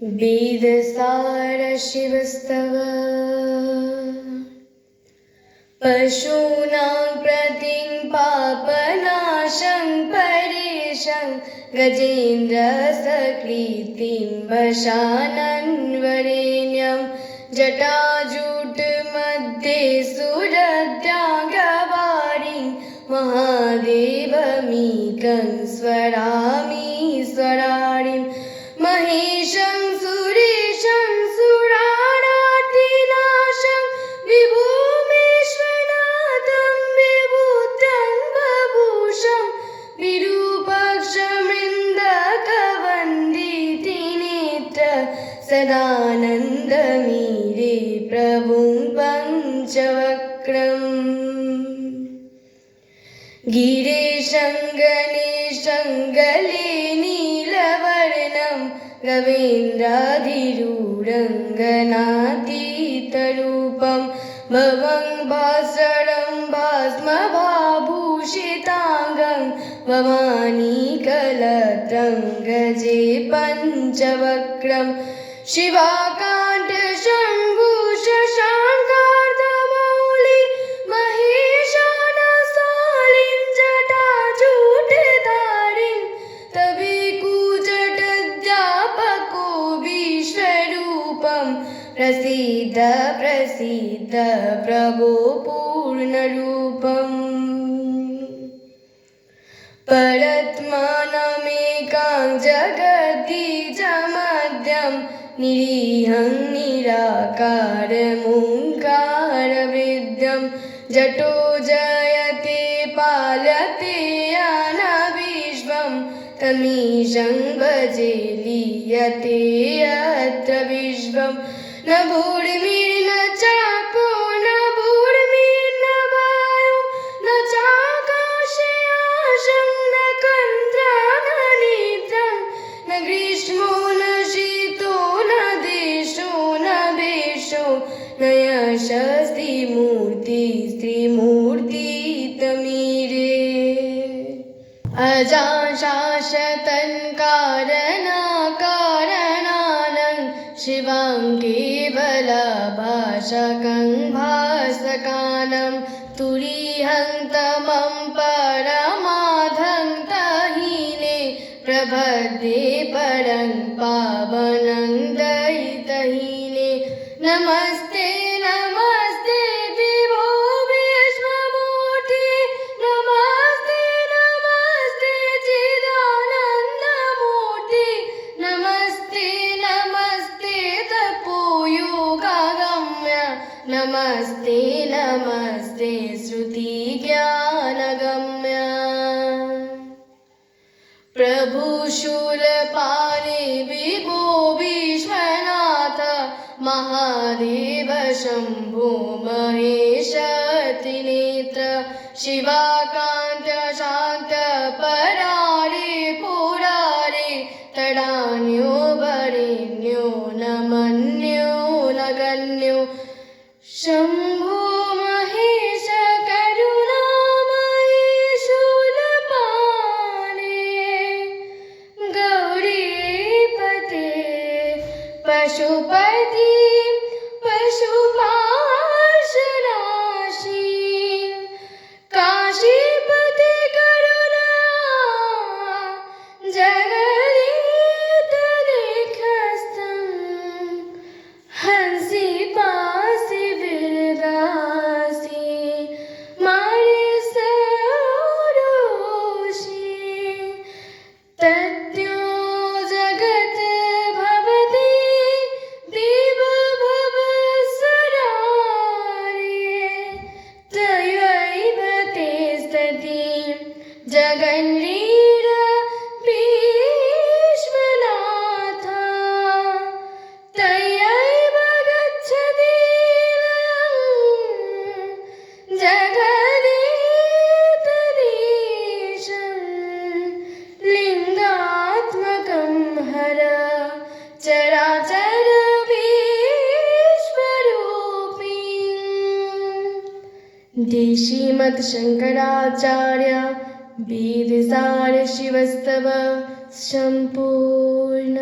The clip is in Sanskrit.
वेदसार शिवस्तव पशूनां प्रतिं पापनाशं परेशं गजेन्द्रसकृतिं वशानन्वरेण्यं जटाजूटमध्ये सुरद्राङ्गवारिं महादेवमीकं स्वरामि स्वरारिं महेशं सुरेशं सुरारातिनाशं विभूमेश्वरनाथं विभूतं बभूषं विरूपाक्षमृन्दकवन्दितनेत्र सदानन्दमीरे प्रभुं पञ्चवक्त्रम् गिरीशं गणेशं गले नीलवर्णं गवेन्द्राधिरूढं गणातीतरूपं भवं भास्वरं भस्मभाभूषिताङ्गं भवानीकलत्रं गजे पञ्चवक्त्रं शिवाकान्तशम्भुश शाङ्कार्धमौलि महेशानसालिं जटाजूटधारिं तविकूजटद्यापको विश्वरूपं प्रसीद प्रसीद प्रभो पूर्णरूपम् परत्मानमेकां जगद्बीजमध्यं निरीहं निराकारमोङ्कारवृद्ध्यं जटो जयते पालते अनविश्वं तमीशं भजे लीयते यत्र विश्वं न भूर्मिर्न चापो न भूर्मिर्न वायु न चाकाशे आशं न कन्द्रा न निद्रं न ग्रीष्मो न शीतो न देशो न वेशो न यशस्ति मूर्ति स्त्रीमूर्तितमीरे अजाशाशतं कारणाकारणानं शिवां केवलभाषकं भासकानं तुरीहं तमं परमाधं तहीने प्रबद्धे परं पावनं दयितहीने नमस्ते नमस्ते दिवो विश्वमूर्ति नमस्ते नमस्ते चिदानन्दमूर्ति नमस्ते नमस्ते तपोयोगगम्य नमस्ते नमस्ते श्रुतिज्ञानगम्य प्रभु शूलपाणे विभो विश्वनाथ महादेव शम्भो महेश त्रिनेत्र शिवाकान्त शान्त परारे पुरारे तडान्यो वरेण्यो न मन्यो न गण्यो शम्भो महेश करुणामये शूलपाणे गौरीपते पशुपति पशुपाशनाशी काशीपति करुणा जगदीतरेखस्थं हंसी पासि विरदासि मारे सरोषि तद्यो जगत् भवति देव भव सरारे तयैव ते स्तति जगन्वीर विश्वनाथ तयैव गच्छति जगदीतदेशं लिङ्गात्मकं हर चराचर विश्वरूपी देशीमत् शङ्कराचार्य वेदसार शिवस्तव सम्पूर्ण।